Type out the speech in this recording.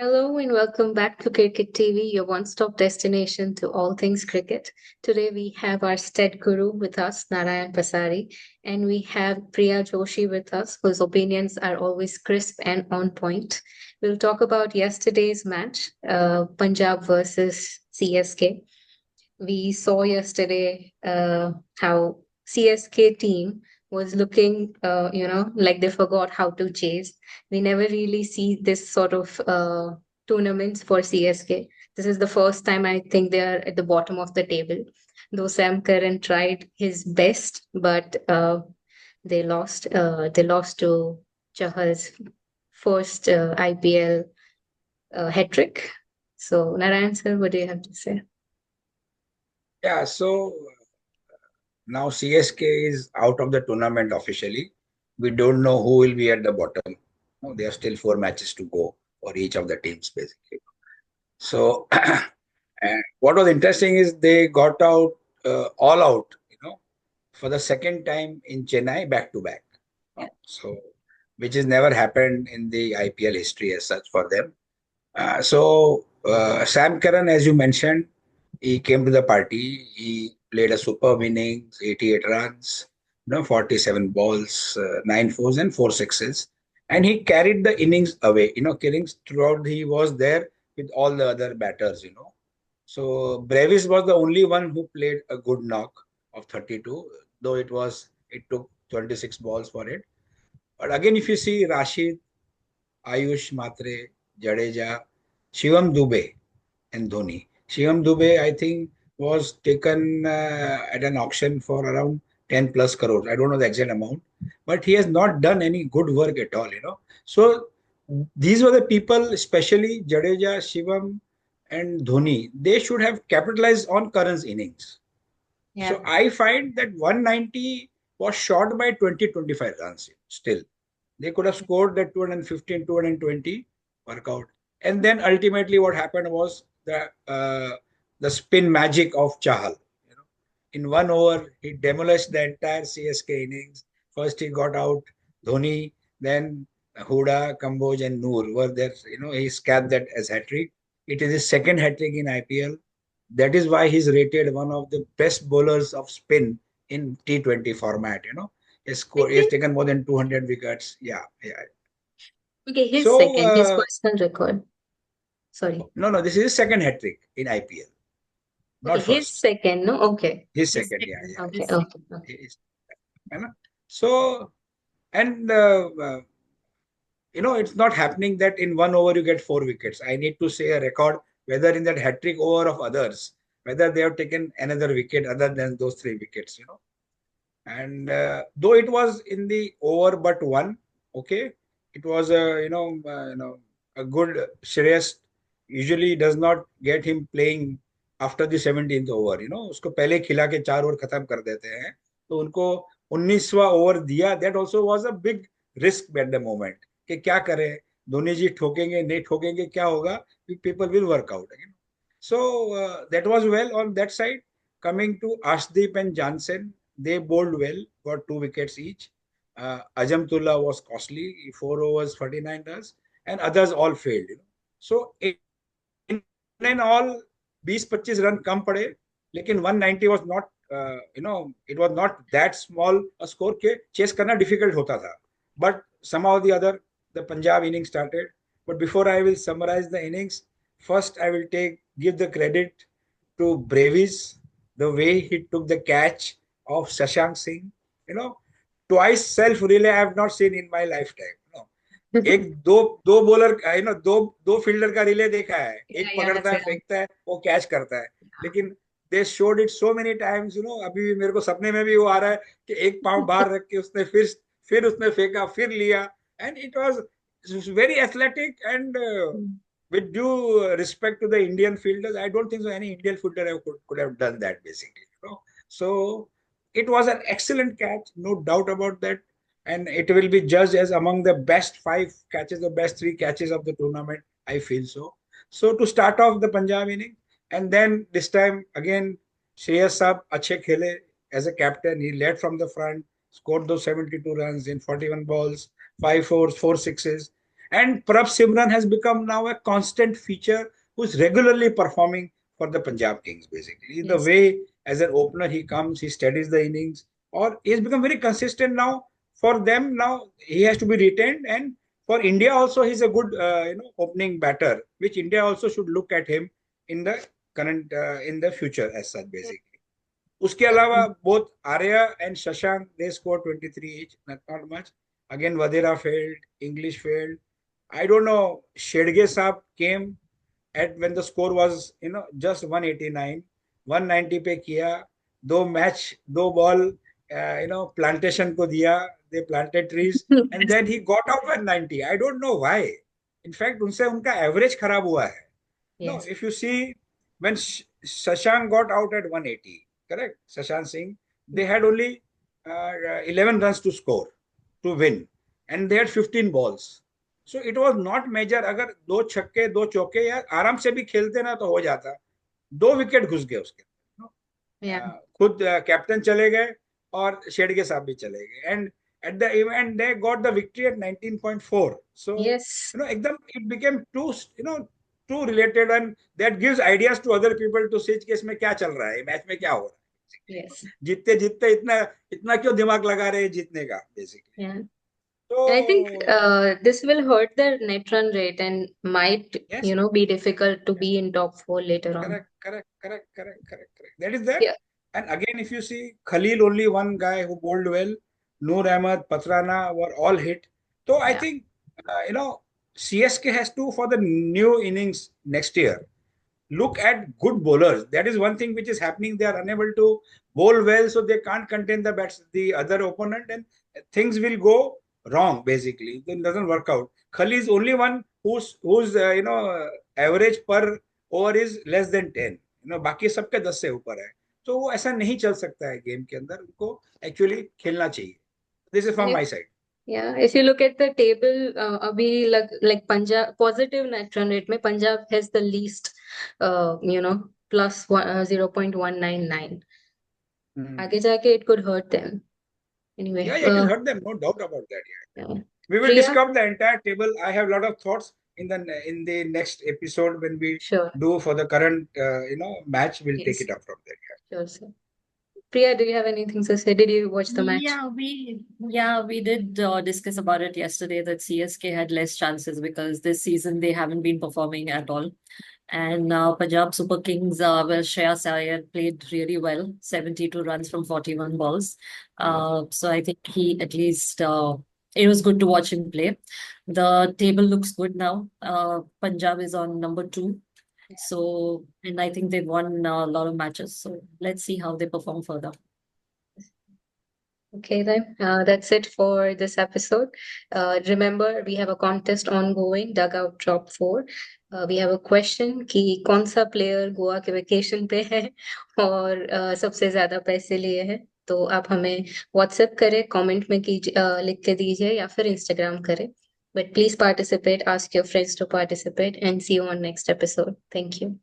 Hello and welcome back to Cricket TV, your one-stop destination to all things cricket. Today we have our stud guru with us, Narayan Pasari, and we have Priya Joshi with us, whose opinions are always crisp and on point. We'll talk about yesterday's match, Punjab versus CSK. We saw yesterday how CSK team was looking, like they forgot how to chase. We never really see this sort of tournaments for CSK. This is the first time I think they are at the bottom of the table. Though Sam Curran tried his best, but they lost. They lost to Chahal's first IPL hat trick. So, Narayan sir, what do you have to say? Yeah, so now CSK is out of the tournament officially. We don't know who will be at the bottom. No, there are still 4 matches to go for each of the teams, basically. So, and what was interesting is they got out all out, for the second time in Chennai back to back. So, which has never happened in the IPL history as such for them. Sam Curran, as you mentioned, he came to the party. He played a superb innings, 88 runs, 47 balls, 9 fours and 4 sixes, and he carried the innings away. Killings throughout. He was there with all the other batters. So Brevis was the only one who played a good knock of 32, though it took 26 balls for it. But again, if you see Rashid, Ayush Matre, Jadeja, Shivam Dube, and Dhoni. Shivam Dube, I think, was taken at an auction for around 10 plus crores. I don't know the exact amount, but he has not done any good work at all. So these were the people, especially Jadeja, Shivam, and Dhoni. They should have capitalized on Curran's innings. Yeah. So I find that 190 was short by 20-25 runs still. They could have scored that 215, 220 workout. And then ultimately what happened was the spin magic of Chahal. In 1 over, he demolished the entire CSK innings. First he got out Dhoni, then Huda, Kamboj, and Noor were there. He scared that as hat-trick. It is his second hat-trick in IPL. That is why he's rated one of the best bowlers of spin in T20 format. He has taken more than 200 wickets. Yeah, yeah. Okay, his So, second, his personal record. Sorry. no, this is his second hat trick in IPL, Okay, not his first. second, no? Okay. His His second, yeah, second. yeah. Okay, okay, okay. He is- है ना? So, and it's not happening that in 1 over you get 4 wickets. I need to say a record whether in that hat trick over of others, whether they have taken another wicket other than those 3 wickets. And though it was in the over but one, okay, it was a good Shreyas usually does not get him playing after the 17th over. उसको पहले खिला के 4 over खत्म कर देते हैं, तो उनको 19वां ओवर दिया. That also was a big risk at the moment कि क्या करें, धोनी जी ठोकेंगे नहीं ठोकेंगे क्या होगा, people will work out. So that was well on that side. Coming to Ashdeep and Jansen, they bowled well, got 2 wickets each. Ajamtullah was costly, 4 overs, 49 runs, and others all failed. So in all, 20-25 run कम पड़े, लेकिन 190 was not, it was not that small a score के chase करना difficult होता था. But somehow or the other, the Punjab innings started. But before I will summarize the innings, first I will give the credit to Brevis, the way he took the catch of Shashank Singh. Twice self relay I have not seen in my lifetime. एक दो दो bowler दो दो fielder का relay देखा है, एक Yeah, पकड़ता है फेंकता है वो कैच करता है, लेकिन they showed it so many times. अभी भी मेरे को सपने में भी वो आ रहा है कि एक पांव बाहर रख के उसने फिर उसने फेंका फिर लिया. And it was very athletic and with due respect to the Indian fielders, I don't think so any Indian fielder could have done that basically. So it was an excellent catch, no doubt about that, and it will be judged as among the best 5 catches, the best 3 catches of the tournament. I feel so. So to start off the Punjab inning, and then this time again, Shreyas Saab अच्छे खेले as a captain. He led from the front, scored those 72 runs in 41 balls, 5 fours, 4 sixes. And Prabh Simran has become now a constant feature who's regularly performing for the Punjab Kings, basically. The Yes. way as an opener he comes, he steadies the innings, or he has become very consistent now. For them now, he has to be retained, and for India also, he's a good opening batter, which India also should look at him in the current in the future as such, basically. उसके अलावा both Arya and Shashank they scored 23 each, not much. Again, Vadera failed, English failed. I don't know. Shedge Saab came at when the score was just 189, 190 पे किया, दो match दो ball plantation को दिया, they planted trees and then he got out at 90. I don't know why. In fact, उनसे उनका average खराब हुआ है. No, Yes. if you see when Shashank got out at 180, correct? Shashank Singh, they had only 11 runs to score to win, and they had 15 balls. So it was not major. अगर दो छक्के दो चौके या आराम से भी खेलते ना तो हो जाता. 2 विकेट घुस गए उसके. Yeah. खुद कैप्टन चले गए और शेडगे साहब भी चले गए. And at the event they got the victory at 19.4. So Yes. ekdam it became too related, and that gives ideas to other people to see कि इसमें क्या चल रहा है, मैच में क्या हो रहा है. Yes. जीतते जीतते इतना इतना क्यों दिमाग लगा रहे हैं जीतने का, बेसिकली. Yeah. तो And I think this will hurt their net run rate and might, yes, be difficult to be in top 4 later on. correct. That is that. Yeah. And again, if you see Khalil, only one guy who bowled well. Noor Ahmed, Patrana were all hit. So I Yeah. think CSK has to, for the new innings next year, look at good bowlers. That is one thing which is happening. They are unable to bowl well, so they can't contain the other opponent, and things will go wrong. Basically, it doesn't work out. Khalil is only one whose average per over is less than 10. बाकी सबके 10 से ऊपर है. तो वो ऐसा नहीं चल सकता है गेम के अंदर. उनको एक्चुअली खेलना चाहिए. This is from Yeah. my side. Yeah, if you look at the table, abhi like Punjab positive net run rate में Punjab has the least, plus 0.199. आगे जाके it could hurt them. Anyway, Yeah, it will hurt them, no doubt about that. Yeah. yeah. We will Priya? discuss the entire table. I have a lot of thoughts in the next episode when we Sure. do for the current match. We'll Yes. take it up from there. Yeah. Sure, sir. Priya, do you have anything to say? Did you watch the match? We did discuss about it yesterday that CSK had less chances because this season they haven't been performing at all. And Punjab Super Kings, well, Shreyas Iyer played really well, 72 runs from 41 balls. So I think he at least, it was good to watch him play. The table looks good now. Punjab is on number 2. So, and I think they've won a lot of matches. So let's see how they perform further. Okay, then that's it for this episode. Remember, we have a contest ongoing, Dugout Drop 4. We have a question कि कौन सा player Goa के vacation पे है और सबसे ज्यादा पैसे लिए हैं. तो आप हमें व्हाट्सएप करें, कमेंट में लिख के दीजिए या फिर इंस्टाग्राम करें. But please participate, ask your friends to participate, and see you on next episode. Thank you.